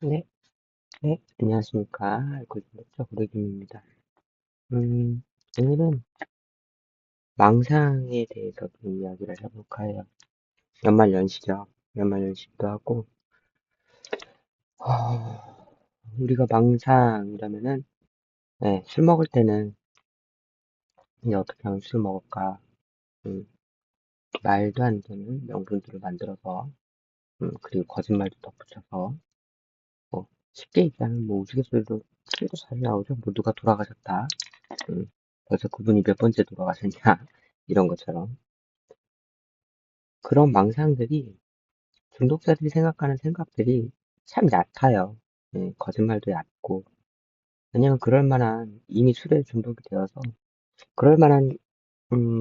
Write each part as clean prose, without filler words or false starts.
네, 네, 안녕하십니까. 알고 있죠? 고객님입니다. 오늘은 망상에 대해서 좀 이야기를 해볼까 해요. 연말연시죠. 연말연시도 하고, 어, 우리가 망상이라면은, 네, 술 먹을 때는 이제 어떻게 하면 술 먹을까, 음, 말도 안 되는 명분들을 만들어서, 그리고 거짓말도 덧붙여서, 뭐, 쉽게 얘기하면 뭐 우스갯소리도 술도 잘 나오죠. 뭐 누가 돌아가셨다. 음, 벌써 그분이 몇 번째 돌아가셨냐. 이런 것처럼. 그런 망상들이 중독자들이 생각하는 생각들이 참 얕아요. 예, 거짓말도 얕고. 왜냐면 그럴 만한, 이미 술에 중독이 되어서, 그럴 만한,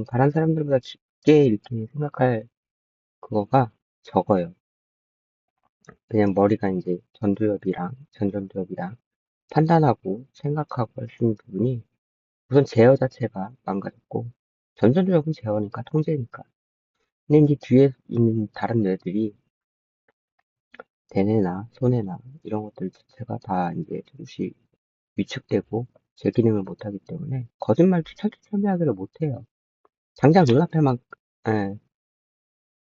다른 사람들보다 쉽게 이렇게 생각할 그거가 적어요. 그냥 머리가 이제 전두엽이랑, 전전두엽이랑 판단하고 생각하고 할 수 있는 부분이 우선 제어 자체가 망가졌고, 전전두엽은 제어니까, 통제니까. 근데 이제 뒤에 있는 다른 뇌들이 대뇌나 손해나 이런 것들 자체가 다 이제 조금씩 위축되고 제 기능을 못하기 때문에 거짓말도 철두철미하기를 못해요. 당장 눈앞에만 예,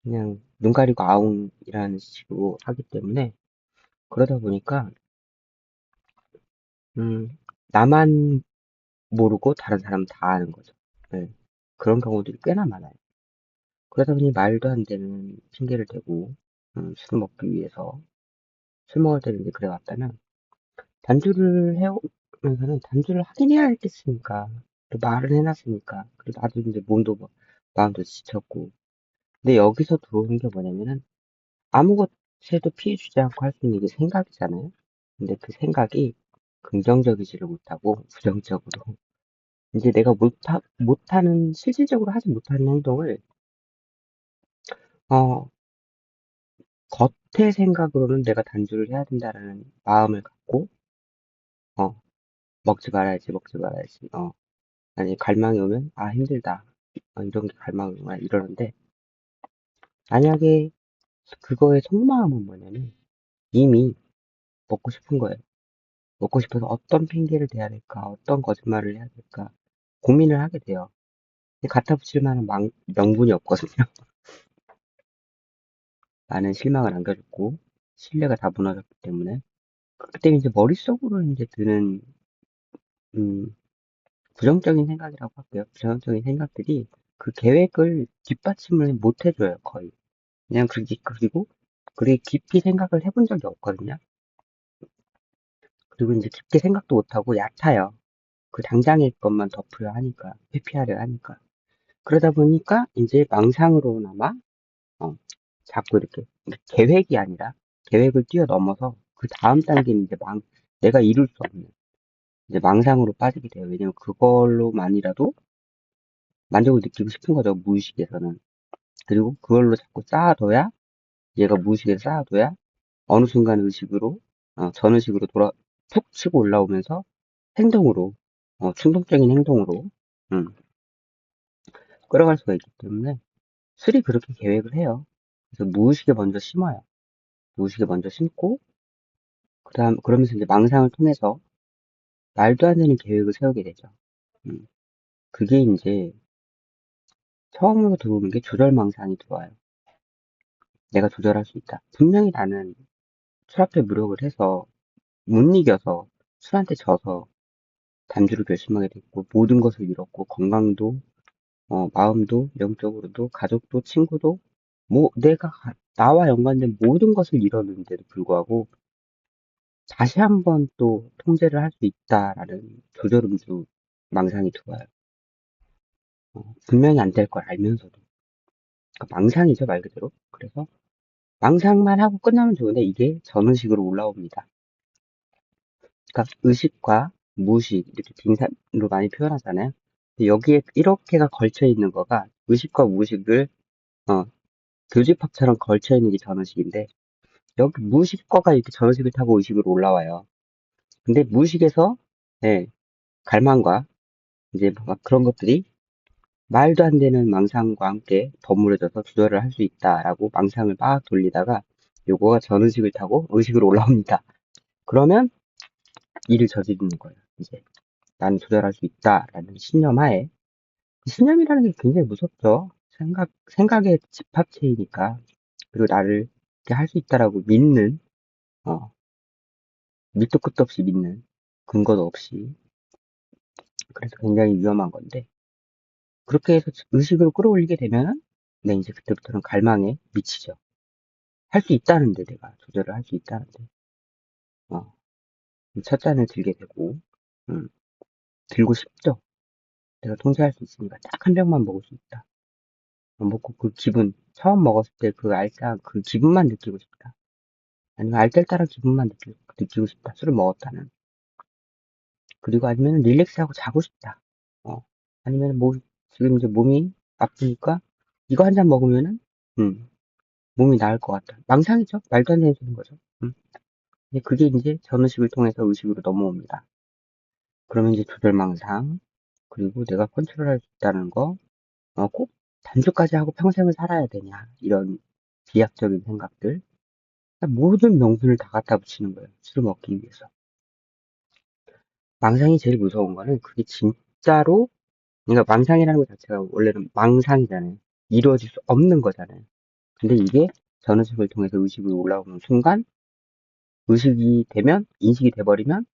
그냥 눈 가리고 아웅이라는 식으로 하기 때문에 그러다 보니까 나만 모르고 다른 사람 다 아는 거죠. 예, 그런 경우들이 꽤나 많아요. 그러다 보니 말도 안 되는 핑계를 대고 술 먹기 위해서 술 먹을 때는 이제 그래 왔다면 단주를 해오면서는 단주를 하긴 해야 했겠으니까. 또 말을 해놨으니까. 그리고 나도 이제 몸도 마음도 지쳤고. 근데 여기서 들어오는 게 뭐냐면은 아무것에도 피해 주지 않고 할 수 있는 게 생각이잖아요. 근데 그 생각이 긍정적이지를 못하고 부정적으로 이제 내가 못하는 실질적으로 하지 못하는 행동을 어 겉의 생각으로는 내가 단주를 해야 된다라는 마음을 갖고 어 먹지 말아야지 먹지 말아야지 아니, 갈망이 오면, 아, 힘들다. 이런 게 갈망이구나. 이러는데, 만약에 그거의 속마음은 뭐냐면, 이미 먹고 싶은 거예요. 먹고 싶어서 어떤 핑계를 대야 될까, 어떤 거짓말을 해야 될까, 고민을 하게 돼요. 근데 갖다 붙일 만한 명분이 없거든요. 나는 실망을 안겨줬고, 신뢰가 다 무너졌기 때문에. 그때 이제 머릿속으로 이제 드는, 음, 부정적인 생각이라고 할게요. 부정적인 생각들이 그 계획을 뒷받침을 못 해줘요, 거의. 그냥 그게 깊이 생각을 해본 적이 없거든요. 그리고 이제 깊게 생각도 못하고 얕아요. 그 당장의 것만 덮으려 하니까, 회피하려 하니까. 그러다 보니까 이제 망상으로나마, 어, 자꾸 이렇게 계획이 아니라 계획을 뛰어넘어서 그 다음 단계는 이제 내가 이룰 수 없는 이제 망상으로 빠지게 돼요. 왜냐면 그걸로만이라도 만족을 느끼고 싶은 거죠, 무의식에서는. 그리고 그걸로 자꾸 쌓아둬야, 얘가 무의식에 쌓아둬야 어느 순간 의식으로, 전의식으로 푹 치고 올라오면서 행동으로, 충동적인 행동으로, 음, 끌어갈 수가 있기 때문에 술이 그렇게 계획을 해요. 그래서 무의식에 먼저 심어요. 무의식에 먼저 심고, 그러면서 이제 망상을 통해서 말도 안 되는 계획을 세우게 되죠. 음, 그게 이제 처음으로 들어오는 게 조절망상이 들어와요. 내가 조절할 수 있다. 분명히 나는 술 앞에 무력을 해서 못 이겨서 술한테 져서 단주를 결심하게 됐고, 모든 것을 잃었고, 건강도, 마음도, 영적으로도, 가족도, 친구도, 뭐, 나와 연관된 모든 것을 잃었는데도 불구하고, 다시 한번 또 통제를 할 수 있다라는 조절음주 망상이 들어와요. 분명히 안 될 걸 알면서도. 그러니까 망상이죠, 말 그대로. 그래서 망상만 하고 끝나면 좋은데, 이게 전의식으로 올라옵니다. 그러니까 의식과 무의식, 이렇게 빙산으로 많이 표현하잖아요. 근데 여기에 이렇게가 걸쳐 있는 거가 의식과 무의식을, 어, 교집합처럼 걸쳐 있는 게 전의식인데, 여기 무의식과가 이렇게 전의식을 타고 의식으로 올라와요. 근데 무의식에서, 예, 갈망과 이제 막 그런 것들이 말도 안 되는 망상과 함께 버무려져서 조절을 할 수 있다라고 망상을 막 돌리다가 요거가 전의식을 타고 의식으로 올라옵니다. 그러면 일을 저지르는 거예요. 이제 나는 조절할 수 있다라는 신념하에. 신념이라는 게 굉장히 무섭죠. 생각의 집합체이니까. 그리고 나를 이렇게 할 수 있다라고 믿는, 어, 밑도 끝도 없이 믿는, 근거도 없이. 그래서 굉장히 위험한 건데, 그렇게 해서 의식을 끌어올리게 되면은, 네, 이제 그때부터는 갈망에 미치죠. 할 수 있다는데, 내가 조절을 할 수 있다는데, 어, 첫 잔을 들게 되고, 음, 들고 싶죠. 내가 통제할 수 있으니까 딱 한 병만 먹을 수 있다. 먹고 그 기분, 처음 먹었을 때 그 알싸한 그 기분만 느끼고 싶다. 아니면 알딸딸한 기분만 느끼고 싶다. 술을 먹었다는. 그리고 아니면 릴렉스하고 자고 싶다. 어. 아니면 뭐, 지금 이제 몸이 아프니까 이거 한 잔 먹으면은, 음, 몸이 나을 것 같다. 망상이죠? 말도 안 되는 소리인 거죠. 근데 그게 이제 전의식을 통해서 의식으로 넘어옵니다. 그러면 이제 조절망상, 그리고 내가 컨트롤할 수 있다는 거, 꼭 단주까지 하고 평생을 살아야 되냐. 이런 비약적인 생각들. 모든 명분을 다 갖다 붙이는 거예요. 술을 먹기 위해서. 망상이 제일 무서운 거는 그게 진짜로, 그러니까 망상이라는 것 자체가 원래는 망상이잖아요. 이루어질 수 없는 거잖아요. 근데 이게 전의식을 통해서 의식으로 올라오는 순간, 의식이 되면, 인식이 돼버리면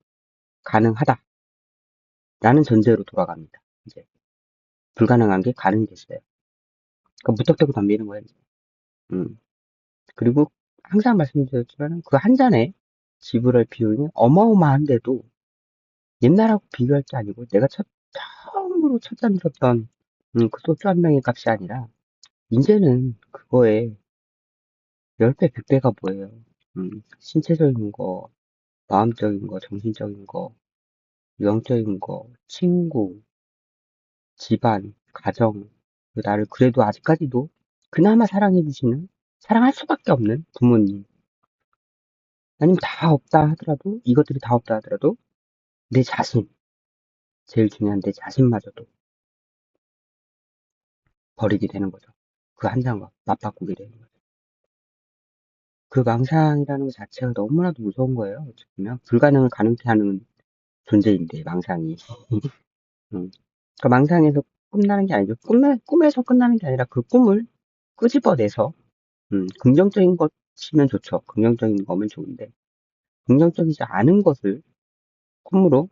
가능하다라는 전제로 돌아갑니다. 이제 불가능한 게 가능이 됐어요. 그러니까 무턱대고 덤비는 거예요. 이제. 음. 그리고 항상 말씀드렸지만 그 한 잔에 지불할 비용이 어마어마한데도 옛날하고 비교할 게 아니고 내가 처음으로 첫 잔 들었던 그 소주 한 병의 값이 아니라 이제는 그거에 10배, 100배가 뭐예요. 신체적인 거, 마음적인 거, 정신적인 거, 영적인 거, 친구, 집안, 가정, 나를 그래도 아직까지도 그나마 사랑해주시는, 사랑할 수밖에 없는 부모님, 아니면 다 없다 하더라도, 이것들이 다 없다 하더라도, 내 자신, 제일 중요한 내 자신마저도 버리게 되는 거죠. 그 한 잔과 맞바꾸게 되는 거죠. 그 망상이라는 것 자체가 너무나도 무서운 거예요. 어찌 보면 불가능을 가능케 하는 존재인데 망상이. 그 망상에서 끝나는 게 아니죠. 꿈에서 끝나는 게 아니라 그 꿈을 끄집어내서 긍정적인 것이면 좋죠. 긍정적인 거면 좋은데 긍정적이지 않은 것을 꿈으로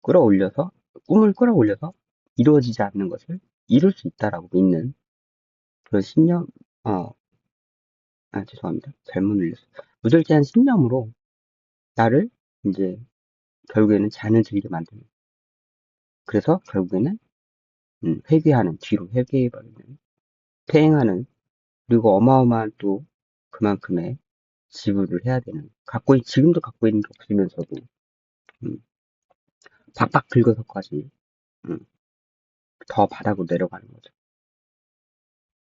끌어올려서 꿈을 끌어올려서 이루어지지 않는 것을 이룰 수 있다라고 믿는 그런 신념. 어, 죄송합니다. 잘못 눌렸어요. 무절제한 신념으로 나를 이제 결국에는 잔을 들게 만드는. 그래서 결국에는 회귀하는, 뒤로 회귀해버리는, 퇴행하는, 그리고 어마어마한 또 그만큼의 지불을 해야 되는. 지금도 갖고 있는 게 없으면서도 음, 박박 긁어서까지 음, 더 바닥으로 내려가는 거죠.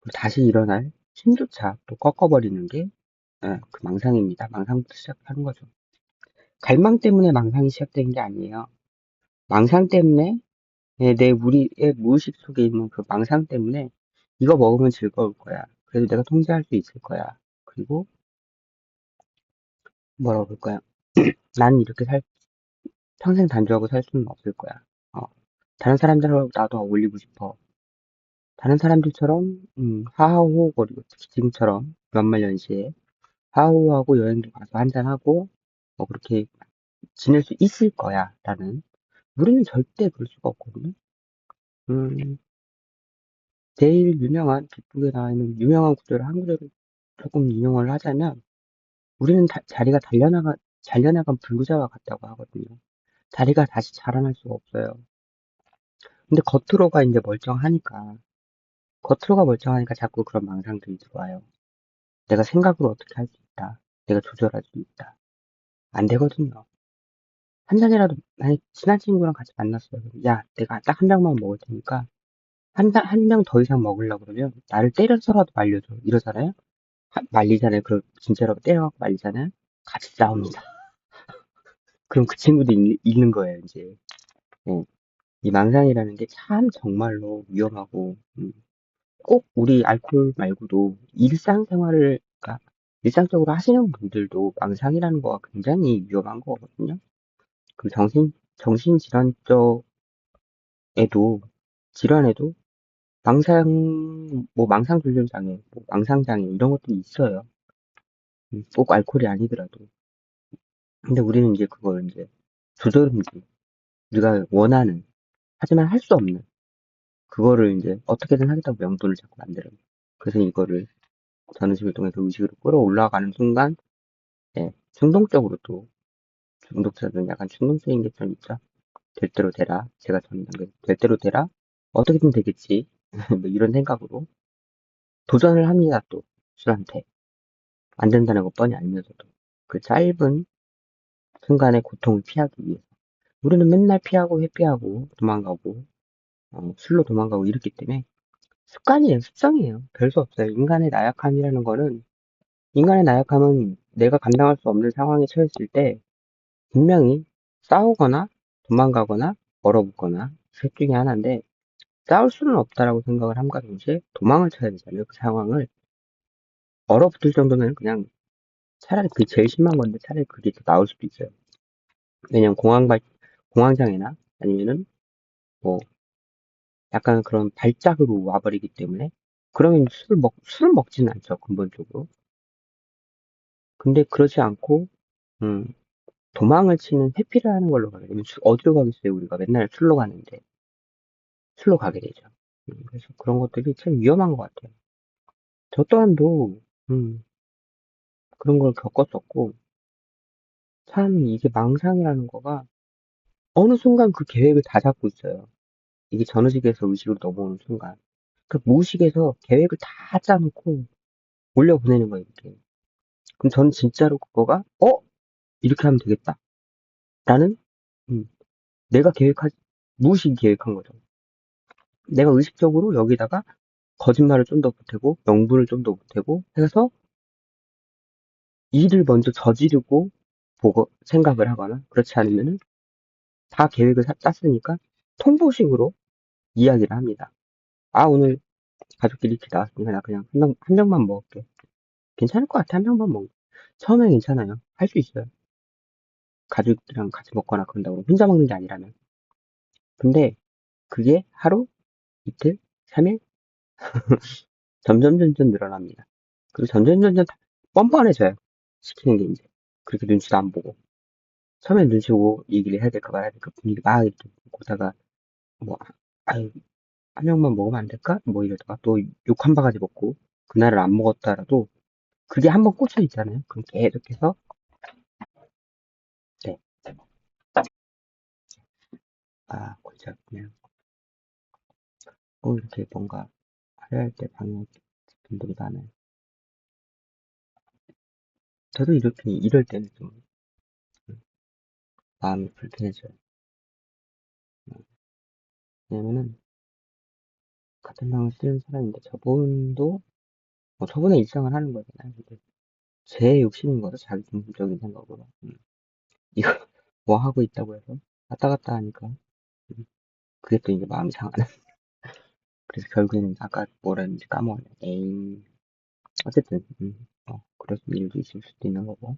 그리고 다시 일어날 힘조차 또 꺾어버리는 게 그 망상입니다. 망상부터 시작하는 거죠. 갈망 때문에 망상이 시작된 게 아니에요. 망상 때문에 우리의 무의식 속에 있는 그 망상 때문에 이거 먹으면 즐거울 거야. 그래도 내가 통제할 수 있을 거야. 그리고 뭐라고 볼까요? 나는 이렇게 평생 단주하고 살 수는 없을 거야. 어, 다른 사람들하고 나도 어울리고 싶어. 다른 사람들처럼 하하호호거리고 특히 지금처럼 연말연시에 하하호호하고 여행도 가서 한잔하고 뭐 그렇게 지낼 수 있을 거야 라는. 우리는 절대 그럴 수가 없거든요. 음, 제일 유명한 빅북에 나와 있는 유명한 구절을 한 구절을 조금 인용을 하자면 우리는 자리가 잘려나간 불구자와 같다고 하거든요. 자리가 다시 자라날 수가 없어요. 근데 겉으로가 멀쩡하니까 자꾸 그런 망상들이 들어와요. 내가 생각으로 어떻게 할 수 있다. 내가 조절할 수 있다. 안 되거든요. 한 잔이라도, 만약 친한 친구랑 같이 만났어요. 야, 내가 딱 한 병만 먹을 테니까, 한 병 더 이상 먹으려고 그러면, 나를 때려서라도 말려줘. 이러잖아요? 말리잖아요. 그럼, 진짜로 때려갖고 말리잖아요? 같이 싸웁니다. 그럼 그 친구도 잃는 거예요, 이제. 예. 이 망상이라는 게 참 정말로 위험하고, 꼭 우리 알코올 말고도 일상생활을, 일상적으로 하시는 분들도 망상이라는 거가 굉장히 위험한 거거든요. 그 정신질환 질환에도 망상불균장애, 망상장애, 이런 것들이 있어요. 꼭 알코올이 아니더라도. 근데 우리는 이제 그걸 이제 조절금지, 우리가 원하는, 하지만 할 수 없는, 그거를 이제 어떻게든 하겠다고 명분을 자꾸 만들어요. 그래서 이거를 전의식을 통해서 의식으로 끌어올라가는 순간, 예, 충동적으로 또, 중독자들은 약간 충동적인 게 좀 있죠. 될 대로 되라. 제가 전단될 대로 되라. 어떻게든 되겠지. 뭐 이런 생각으로 도전을 합니다. 또 술한테 안 된다는 거 뻔히 알면서도 그 짧은 순간의 고통을 피하기 위해서 우리는 맨날 피하고 회피하고 도망가고 술로 도망가고 이렇기 때문에 습관이에요. 습성이에요. 별 수 없어요. 인간의 나약함은 내가 감당할 수 없는 상황에 처했을 때 분명히 싸우거나 도망가거나 얼어붙거나 셋 중에 하나인데 싸울 수는 없다라고 생각을 함과 동시에 도망을 쳐야 되잖아요. 그 상황을 얼어붙을 정도면 그냥 차라리 그게 제일 심한 건데 차라리 그게 더 나을 수도 있어요. 왜냐면 공황장애나 아니면은 뭐 약간 그런 발작으로 와버리기 때문에 그러면 술을 먹지는 않죠. 근본적으로. 근데 그러지 않고 음, 도망을 치는 회피를 하는 걸로 가게 되면 어디로 가겠어요? 우리가 맨날 술로 가는데 술로 가게 되죠. 그래서 그런 것들이 참 위험한 것 같아요. 저 또한도 그런 걸 겪었었고 참 이게 망상이라는 거가 어느 순간 그 계획을 다 잡고 있어요. 이게 전의식에서 의식으로 넘어오는 순간. 그 무의식에서 계획을 다 짜놓고 올려보내는 거예요, 이렇게. 그럼 저는 진짜로 그거가, 이렇게 하면 되겠다. 라는, 음, 내가 무의식이 계획한 거죠. 내가 의식적으로 여기다가 거짓말을 좀 더 보태고, 명분을 좀 더 보태고 해서 일을 먼저 저지르고 생각을 하거나, 그렇지 않으면은 다 계획을 짰으니까 통보식으로 이야기를 합니다. 아, 오늘 가족끼리 이렇게 나왔으니까 나 그냥 한 병만 먹을게. 괜찮을 것 같아. 한 병만 먹. 처음엔 괜찮아요. 할 수 있어요. 가족이랑 같이 먹거나 그런다고 혼자 먹는 게 아니라면. 근데 그게 하루, 이틀, 3일 점점 늘어납니다. 그리고 점점 뻔뻔해져요. 시키는 게 이제 그렇게 눈치도 안 보고 처음엔 눈치 보고 얘기를 해야 될까 말아야 될까 분위기 막 이렇게 보다가 뭐 아유 한 명만 먹으면 안 될까? 뭐 이러다가 또 욕 한 바가지 먹고 그날을 안 먹었다라도 그게 한번 꽂혀 있잖아요. 그럼 계속해서 네. 아 골치 아프네요. 이렇게 뭔가 하려 할 때 방해 분들이 많아요. 저도 이렇게 이럴 때는 좀 마음이 불편해져요. 왜냐면은 같은 방을 쓰는 사람인데 저분도 저분의 일상을 하는 거잖아요. 근데 제 욕심인 거죠. 자기 중심적인 생각으로. 이거 뭐 하고 있다고 해서 왔다 갔다 하니까 그게 또 이제 마음이 상하는. 그래서 결국에는 아까 뭐라 했는지 까먹었네. 에이 어쨌든 그럴 일도 있을 수도 있는 거고.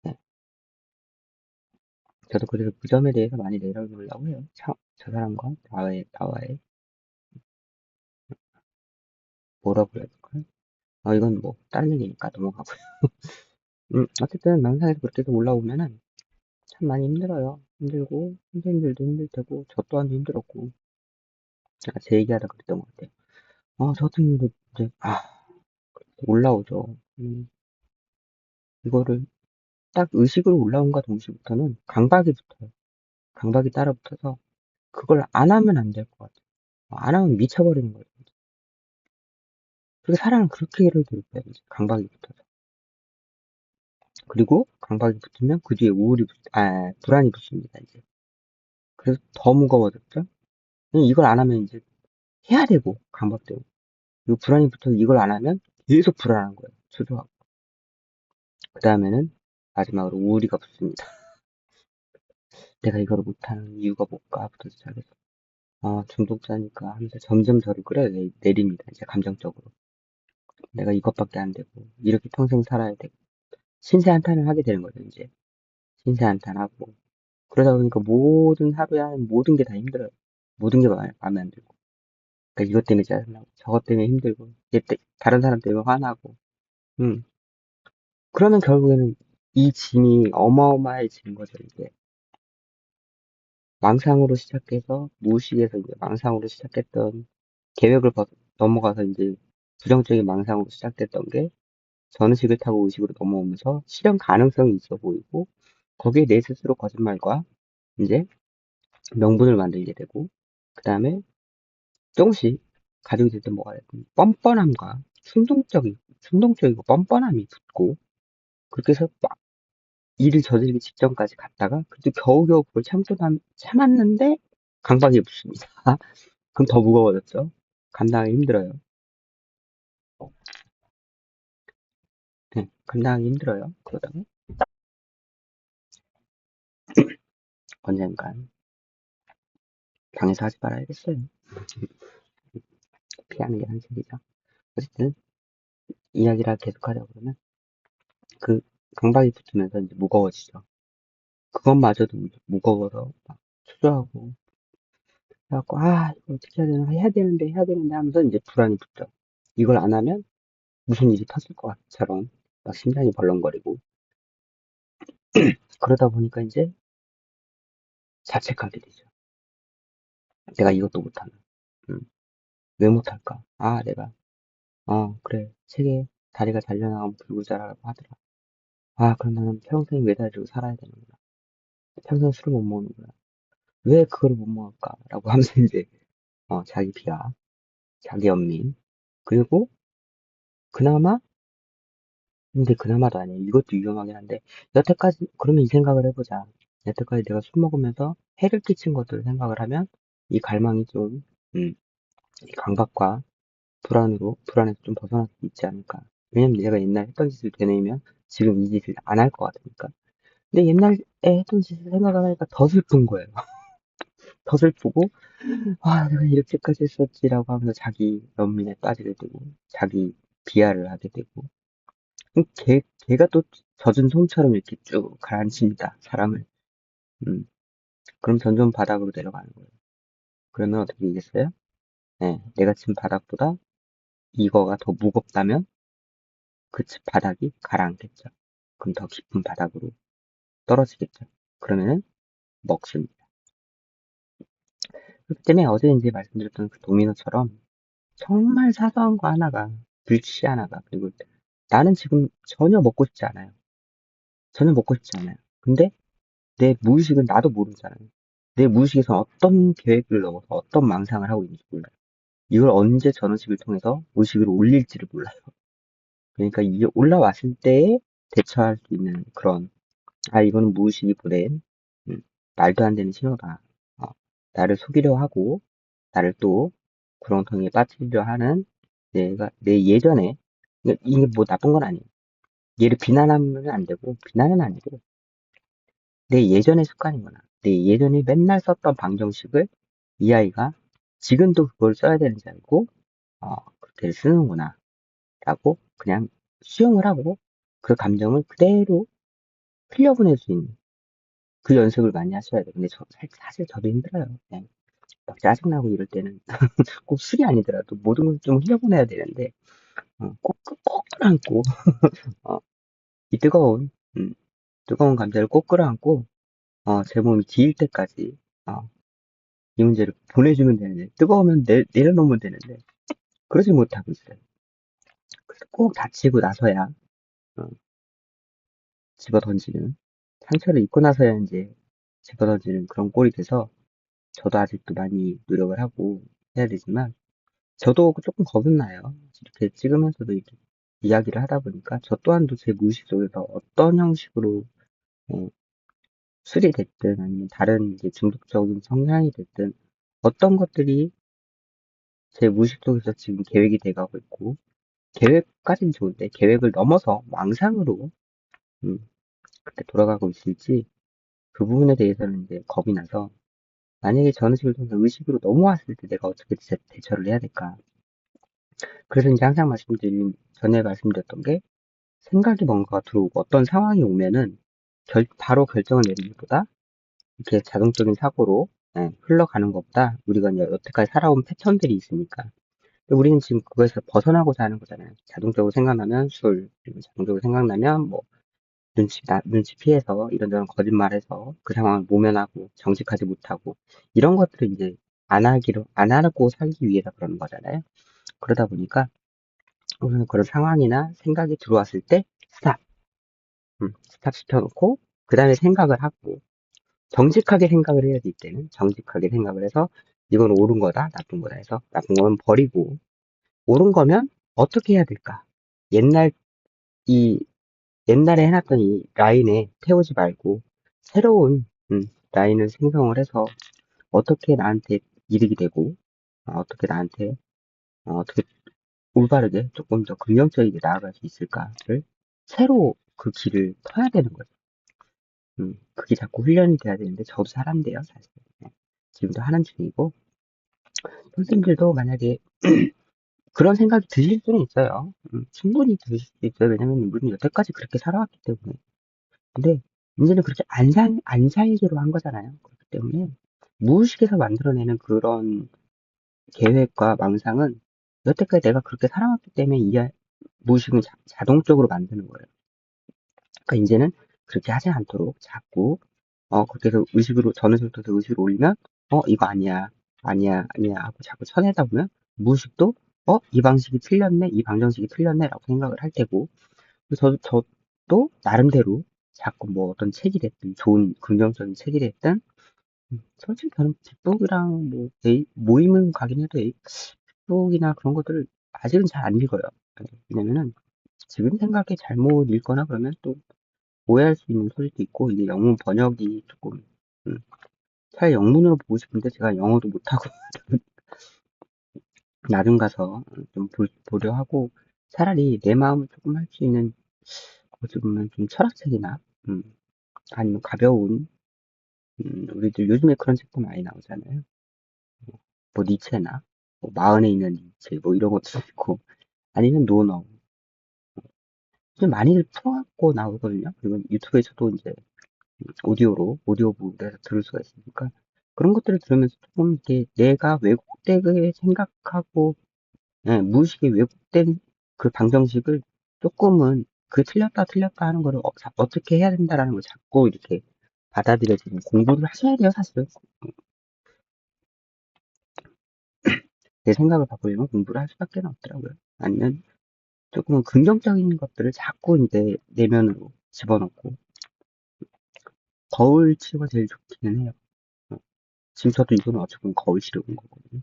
네. 저도 그래서 그 점에 대해서 많이 내려놓으려고 해요. 저 사람과 나와의 뭐라고 해야 될까요? 이건 뭐 다른 얘기니까 넘어가고요. 어쨌든 망상에서 그렇게 해서 올라오면은 참 많이 힘들어요. 힘들고 선생님들도 힘들 테고 저 또한도 힘들었고 제가 제 얘기하다 그랬던 것 같아요. 저 같은 경우도 이제 올라오죠. 이거를 딱 의식으로 올라온과 동시부터는 강박이 붙어요. 강박이 따라 붙어서 그걸 안 하면 안 될 것 같아요. 안 하면 미쳐버리는 거예요. 그리고 사람은 그렇게 예를 들어요. 이제 강박이 붙어서. 그리고 강박이 붙으면 그 뒤에 불안이 붙습니다. 이제. 그래서 더 무거워졌죠. 이걸 안 하면 이제 해야 되고 강박되고 그리고 불안이 붙어서 이걸 안 하면 계속 불안한 거예요. 초조하고. 그 다음에는 마지막으로 우울이가 붙습니다. 내가 이거를 못하는 이유가 뭘까부터 시작해서 중독자니까 하면서 점점 저를 끌어내립니다. 이제 감정적으로. 내가 이것밖에 안 되고, 이렇게 평생 살아야 되고, 신세한탄을 하게 되는 거죠, 이제. 신세한탄하고. 그러다 보니까 모든 하루에 하는 모든 게 다 힘들어요. 모든 게 마음에 안 들고. 그러니까 이것 때문에 짜증나고, 저것 때문에 힘들고, 다른 사람 때문에 화나고, 음. 그러면 결국에는 이 짐이 어마어마해지는 거죠, 이게. 망상으로 시작해서, 무의식에서 이제 망상으로 시작했던 계획을 넘어가서 이제 부정적인 망상으로 시작됐던 게 전의식을 타고 의식으로 넘어오면서 실현 가능성이 있어 보이고, 거기에 내 스스로 거짓말과 이제 명분을 만들게 되고, 그 다음에 조금씩 가지고 있을 때 뭐가 됐든 뻔뻔함과 충동적이고 뻔뻔함이 붙고, 그렇게 해서 막 일을 저지르기 직전까지 갔다가, 그래도 겨우겨우 그걸 참았는데, 강박이 붙습니다. 그럼 더 무거워졌죠? 감당하기 힘들어요. 네, 감당하기 힘들어요. 그러다가 언젠간 당해서 하지 말아야겠어요. 피하는 게 한책이죠. 어쨌든 이야기를 계속하자 그러면 그 강박이 붙으면서 이제 무거워지죠. 그것마저도 무거워서 막 초조하고 그래갖고 이거 어떻게 해야 되는데 하면서 이제 불안이 붙죠. 이걸 안 하면 무슨 일이 터질 것 같처럼 막 심장이 벌렁거리고 그러다 보니까 이제 자책하게 되죠. 내가 이것도 못하나? 음, 왜 못할까? 내가 그래 책에 다리가 잘려나가면 불구자라고 하더라. 그럼 나는 평생 매달리고 살아야 되는구나. 평생 술을 못 먹는구나. 왜 그걸 못 먹을까라고 하면서 이제 자기 비하, 자기 연민, 그리고 그나마 근데 그나마도 아니에요. 이것도 위험하긴 한데 여태까지 그러면 이 생각을 해보자. 여태까지 내가 술 먹으면서 해를 끼친 것들을 생각을 하면 이 갈망이 좀 이 강박과 불안에서 좀 벗어날 수 있지 않을까. 왜냐면 내가 옛날에 했던 짓을 되뇌이면 지금 이 짓을 안 할 것 같으니까. 근데 옛날에 했던 짓을 생각을 하니까 더 슬픈 거예요. 더 슬프고 내가 이렇게까지 했었지라고 하면서 자기 연민에 빠지게 되고, 자기 비하를 하게 되고, 걔가 또 젖은 솜처럼 이렇게 쭉 가라앉힙니다, 사람을. 음, 그럼 점점 바닥으로 내려가는 거예요. 그러면 어떻게 되겠어요? 네, 내가 친 바닥보다 이거가 더 무겁다면 그 바닥이 가라앉겠죠. 그럼 더 깊은 바닥으로 떨어지겠죠. 그러면은 먹습니다. 그렇기 때문에 어제 이제 말씀드렸던 그 도미노처럼 정말 사소한 거 하나가, 불씨 하나가, 그리고 나는 지금 전혀 먹고 싶지 않아요. 전혀 먹고 싶지 않아요. 근데 내 무의식은 나도 모르잖아요. 내 무의식에서 어떤 계획을 넣어서 어떤 망상을 하고 있는지 몰라요. 이걸 언제 전원식을 통해서 무의식으로 올릴지를 몰라요. 그러니까 이게 올라왔을 때에 대처할 수 있는 그런, 이거는 무의식이 보낸, 말도 안 되는 신호다. 어, 나를 속이려 하고, 나를 또 구렁텅이에 빠뜨리려 하는 내 예전에, 이게 뭐 나쁜 건 아니에요. 얘를 비난하면 안 되고, 비난은 아니고, 내 예전의 습관이구나. 내 예전에 맨날 썼던 방정식을 이 아이가 지금도 그걸 써야 되는지 알고, 그렇게 쓰는구나. 라고 그냥 수용을 하고, 그 감정을 그대로 흘려보낼 수 있는 그 연습을 많이 하셔야 돼요. 근데 사실 저도 힘들어요. 그냥 막 짜증나고 이럴 때는 꼭 술이 아니더라도 모든 걸 좀 흘려보내야 되는데, 꼭 끌어안고, 어, 이 뜨거운 감자를 꼭 끌어안고, 제 몸이 기일 때까지, 이 문제를 보내주면 되는데, 뜨거우면 내려놓으면 되는데, 그러지 못하고 있어요. 그래서 꼭 다치고 나서야, 어, 집어 던지는, 상처를 입고 나서야 이제 집어 던지는 그런 꼴이 돼서, 저도 아직도 많이 노력을 하고 해야 되지만, 저도 조금 겁은 나요. 이렇게 찍으면서도 이렇게 이야기를 하다 보니까, 저 또한도 제 무의식 속에서 어떤 형식으로, 어, 술이 됐든, 아니면 다른 이제 중독적인 성향이 됐든, 어떤 것들이 제 무의식 속에서 지금 계획이 돼가고 있고, 계획까지는 좋은데 계획을 넘어서 망상으로 음, 그때 돌아가고 있을지 그 부분에 대해서는 이제 겁이 나서 만약에 전의식을 통해서 의식으로 넘어왔을 때 내가 어떻게 대처를 해야 될까? 그래서 이제 항상 전에 말씀드렸던 게 생각이 뭔가가 들어오고 어떤 상황이 오면은 바로 결정을 내리기보다 이렇게 자동적인 사고로 흘러가는 것보다 우리가 이제 여태까지 살아온 패턴들이 있으니까 근데 우리는 지금 그거에서 벗어나고자 하는 거잖아요. 자동적으로 생각나면 술, 그리고 자동적으로 생각나면 뭐 눈치 피해서 이런저런 거짓말해서 그 상황을 모면하고 정직하지 못하고 이런 것들을 이제 안 하고 살기 위해서 그러는 거잖아요. 그러다 보니까 우리는 그런 상황이나 생각이 들어왔을 때 스탑, 스탑 시켜놓고 그 다음에 생각을 하고 정직하게 생각을 해야 될 때는 정직하게 생각을 해서 이건 옳은 거다, 나쁜 거다 해서 나쁜 건 버리고 옳은 거면 어떻게 해야 될까? 옛날 이 옛날에 해놨던 이 라인에 태우지 말고 새로운 라인을 생성을 해서 어떻게 나한테 이득이 되고 어떻게 나한테 어떻게 올바르게 조금 더 긍정적이게 나아갈 수 있을까를 새로 그 길을 터야 되는 거죠. 그게 자꾸 훈련이 돼야 되는데 저도 잘한대요, 사실. 네. 지금도 하는 중이고 선생님들도 만약에 그런 생각이 드실 수는 있어요. 충분히 드실 수 있어요. 왜냐면 우리는 여태까지 그렇게 살아왔기 때문에. 근데 이제는 그렇게 안 살기로 한 거잖아요. 그렇기 때문에 무의식에서 만들어내는 그런 계획과 망상은 여태까지 내가 그렇게 살아왔기 때문에 무의식은 자동적으로 만드는 거예요. 그러니까 이제는 그렇게 하지 않도록 자꾸 그렇게 해서 전에서부터 의식을 올리면 이거 아니야 아니야 아니야 하고 자꾸 쳐내다 보면 무의식도 이 방식이 틀렸네 이 방정식이 틀렸네 라고 생각을 할 테고 저도 나름대로 자꾸 뭐 어떤 책이 됐든 좋은 긍정적인 책이 됐든 솔직히 저는 빅북이랑 뭐 모임은 가긴 해도 빅북이나 그런 것들을 아직은 잘 안 읽어요. 왜냐면은 지금 생각에 잘못 읽거나 그러면 또 오해할 수 있는 소지도 있고 이게 영문 번역이 조금 음, 차라리 영문으로 보고 싶은데 제가 영어도 못하고 나중 가서 좀 보려 하고 차라리 내 마음을 조금 할 수 있는 어찌 보면 좀 철학책이나 음, 아니면 가벼운 우리들 요즘에 그런 책도 많이 나오잖아요. 뭐 니체나 뭐 마흔에 있는 니체 뭐 이런 것도 있고 아니면 노너 좀 많이들 풀어갖고 나오거든요. 그리고 유튜브에서도 이제 오디오북으로 해서 들을 수가 있으니까 그런 것들을 들으면서 조금 이렇게 내가 왜곡되게 생각하고 무의식에 왜곡된 그 방정식을 조금은 그 틀렸다 하는 거를 어떻게 해야 된다라는 걸 자꾸 이렇게 받아들여지는 공부를 하셔야 돼요, 사실은. 내 생각을 바꾸려면 공부를 할 수밖에 없더라고요. 아니면 조금은 긍정적인 것들을 자꾸 이제 내면으로 집어넣고 거울 치료가 제일 좋기는 해요. 어, 지금 저도 이거는 어찌 보면 거울 치료 온 거거든요.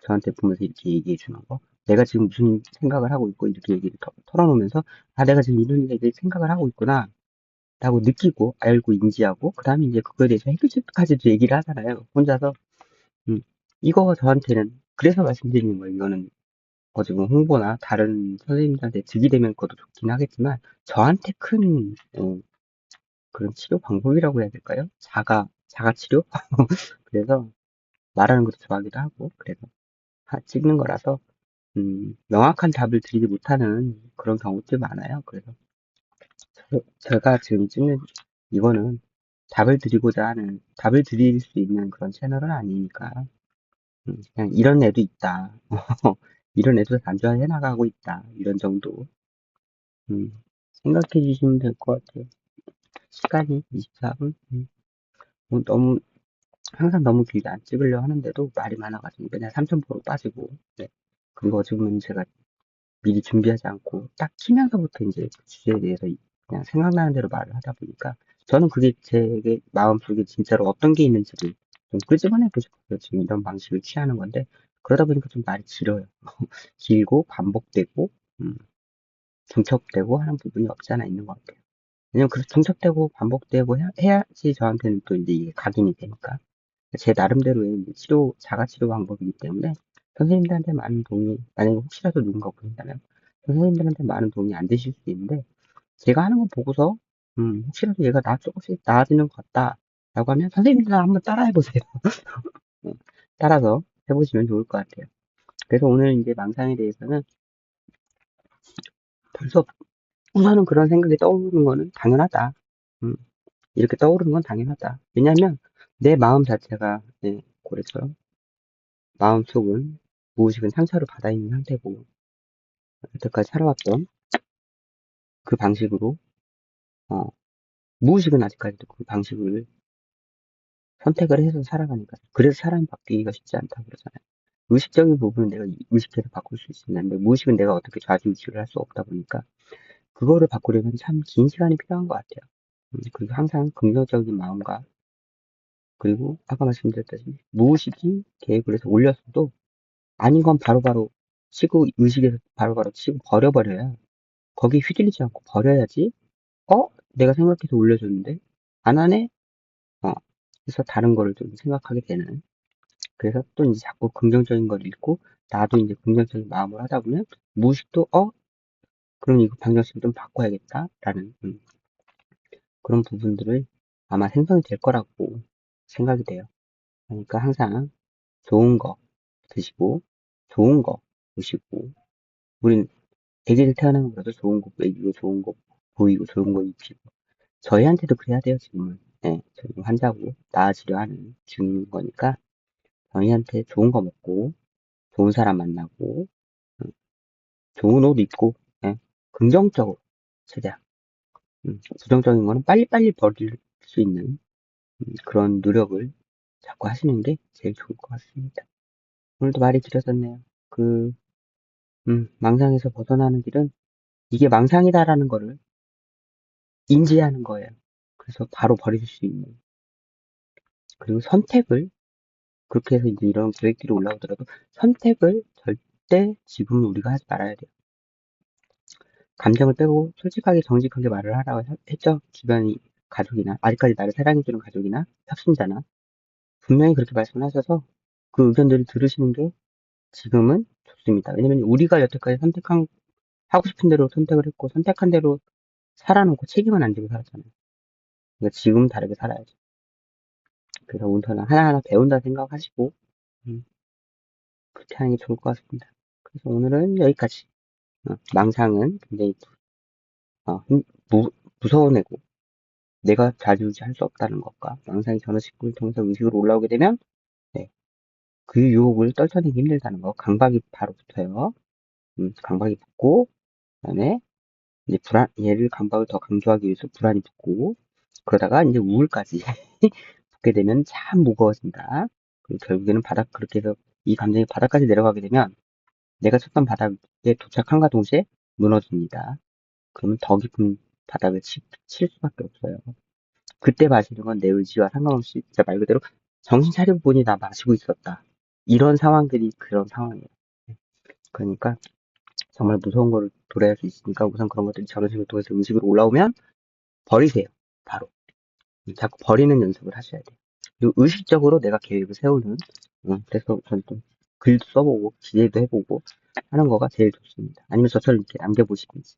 저한테 보면서 이렇게 얘기해 주는 거. 내가 지금 무슨 생각을 하고 있고 이렇게 얘기를 털어놓으면서 내가 지금 이런 얘기 생각을 하고 있구나 라고 느끼고 알고 인지하고 그 다음에 이제 그거에 대해서 해결책까지도 얘기를 하잖아요. 혼자서 음, 이거 저한테는 그래서 말씀드리는 거예요. 이거는 지금 홍보나 다른 선생님들한테 득이 되면 그것도 좋긴 하겠지만 저한테 큰 그런 치료 방법이라고 해야 될까요? 자가 치료? 그래서 말하는 것도 좋아하기도 하고 그래서 찍는 거라서 명확한 답을 드리지 못하는 그런 경우도 많아요. 그래서 제가 지금 찍는 이거는 답을 드릴 수 있는 그런 채널은 아니니까 그냥 이런 애도 있다. 이런 애도 단조화해 나가고 있다. 이런 정도 생각해 주시면 될 것 같아요. 시간이 24분? 너무 항상 너무 길게 안 찍으려 하는데도 말이 많아가지고 맨날 3,000%로 빠지고 네. 그리고 어찌 보면 제가 미리 준비하지 않고 딱 키면서부터 이제 그 주제에 대해서 그냥 생각나는 대로 말을 하다 보니까 저는 그게 제 마음속에 진짜로 어떤 게 있는지를 좀 끄집어내고 싶어서 지금 이런 방식을 취하는 건데 그러다 보니까 좀 말이 길어요. 길고 반복되고 음, 중첩되고 하는 부분이 없지 않아 있는 것 같아요. 왜냐면 그렇게 중첩되고 반복되고 해야지 저한테는 또 이제 이게 각인이 되니까 제 나름대로의 이제 자가 치료 방법이기 때문에 선생님들한테 많은 도움이, 만약에 혹시라도 누군가 보신다면 선생님들한테 많은 도움이 안 되실 수도 있는데 제가 하는 거 보고서 혹시라도 얘가 조금씩 나아지는 것 같다 라고 하면 선생님들 한번 따라해 보세요. 따라서 해보시면 좋을 것 같아요. 그래서 오늘 이제 망상에 대해서는 벌써 우선은 그런 생각이 떠오르는 거는 당연하다. 음, 이렇게 떠오르는 건 당연하다. 왜냐하면 내 마음 자체가 고래처럼 마음속은 무의식은 상처를 받아 있는 상태고 여태까지 살아왔던 그 방식으로 어, 무의식은 아직까지도 그 방식을 선택을 해서 살아가니까 그래서 사람이 바뀌기가 쉽지 않다고 그러잖아요. 의식적인 부분은 내가 의식해서 바꿀 수 있는데 무의식은 내가 어떻게 좌지우지를 할 수 없다 보니까 그거를 바꾸려면 참 긴 시간이 필요한 것 같아요. 그리고 항상 긍정적인 마음과 그리고 아까 말씀드렸다시피 무의식이 계획을 해서 올렸어도 아닌 건 바로바로 치고 의식에서 바로바로 치고 버려버려야 거기에 휘둘리지 않고 버려야지 내가 생각해서 올려줬는데 안 하네? 어 그래서 다른 거를 좀 생각하게 되는 그래서 또 이제 자꾸 긍정적인 걸 읽고 나도 이제 긍정적인 마음을 하다 보면 무의식도 그럼 이거 방정식을 좀 바꿔야겠다라는 그런 부분들을 아마 생성이 될 거라고 생각이 돼요. 그러니까 항상 좋은 거 드시고 좋은 거 보시고 우린 애기들 태어나는 것도 좋은 거 먹이고 좋은 거 보이고 좋은 거 입히고 저희한테도 그래야 돼요 지금은. 저희 환자고 나아지려 하는 중인 거니까 저희한테 좋은 거 먹고 좋은 사람 만나고 음, 좋은 옷 입고 긍정적으로 최대한 부정적인 거는 빨리빨리 버릴 수 있는 그런 노력을 자꾸 하시는 게 제일 좋을 것 같습니다. 오늘도 말이 길어졌네요. 망상에서 벗어나는 길은 이게 망상이다라는 거를 인지하는 거예요. 그래서 바로 버릴 수 있는. 그리고 선택을, 그렇게 해서 이제 이런 계획들이 올라오더라도 선택을 절대 지금 우리가 하지 말아야 돼요. 감정을 빼고 솔직하게 정직하게 말을 하라고 했죠. 주변이 가족이나, 아직까지 나를 사랑해주는 가족이나, 혁신자나, 분명히 그렇게 말씀하셔서 그 의견들을 들으시는 게 지금은 좋습니다. 왜냐면 우리가 여태까지 하고 싶은 대로 선택을 했고, 선택한 대로 살아놓고 책임은 안 지고 살았잖아요. 그러니까 지금 다르게 살아야죠. 그래서 우선은 하나하나 배운다 생각하시고, 음, 그렇게 하는 게 좋을 것 같습니다. 그래서 오늘은 여기까지. 망상은 굉장히, 어, 힘- 무서워내고, 내가 좌지우지 할 수 없다는 것과, 망상이 전원식구를 통해서 의식으로 올라오게 되면, 네, 그 유혹을 떨쳐내기 힘들다는 거, 강박이 바로 붙어요. 강박이 붙고, 그 다음에, 이제 얘를 강박을 더 강조하기 위해서 불안이 붙고, 그러다가 이제 우울까지 붙게 되면 참 무거워진다. 그리고 결국에는 그렇게 해서 이 감정이 바닥까지 내려가게 되면 내가 쳤던 바닥에 도착한과 동시에 무너집니다. 그러면 더 깊은 바닥을 칠 수밖에 없어요. 그때 마시는 건 내 의지와 상관없이 진짜 말 그대로 정신 차리고 보니 나 마시고 있었다. 이런 상황들이 그런 상황이에요. 그러니까 정말 무서운 거를 도래할 수 있으니까 우선 그런 것들이 저런 식으로 통해서 의식으로 올라오면 버리세요. 바로. 자꾸 버리는 연습을 하셔야 돼요. 그리고 의식적으로 내가 계획을 세우는, 그래서 저는 좀 글도 써보고, 기재도 해보고 하는 거가 제일 좋습니다. 아니면 저처럼 이렇게 남겨보시든지.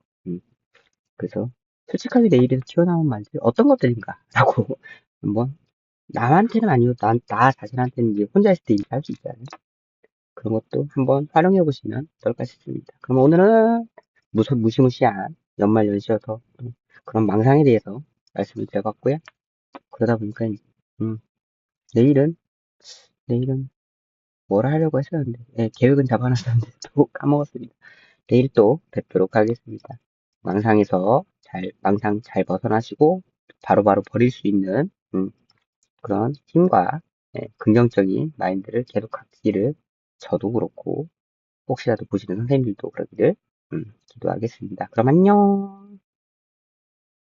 그래서 솔직하게 내 입에서 튀어나온 말들 어떤 것들인가? 라고 한번, 남한테는 아니고, 나 자신한테는 이제 혼자 있을 때 얘기할 수 있잖아요. 그런 것도 한번 활용해 보시면 어떨까 싶습니다. 그럼 오늘은 무시무시한 연말 연시여서 그런 망상에 대해서 말씀을 드려봤고요. 그러다 보니까, 음, 내일은, 내일은 뭘 하려고 했었는데, 계획은 잡아놨었는데 또 까먹었습니다. 내일 또 뵙도록 하겠습니다. 망상 잘 벗어나시고, 바로바로 버릴 수 있는, 그런 힘과, 긍정적인 마인드를 계속 갖기를 저도 그렇고, 혹시라도 보시는 선생님들도 그러기를, 기도하겠습니다. 그럼 안녕!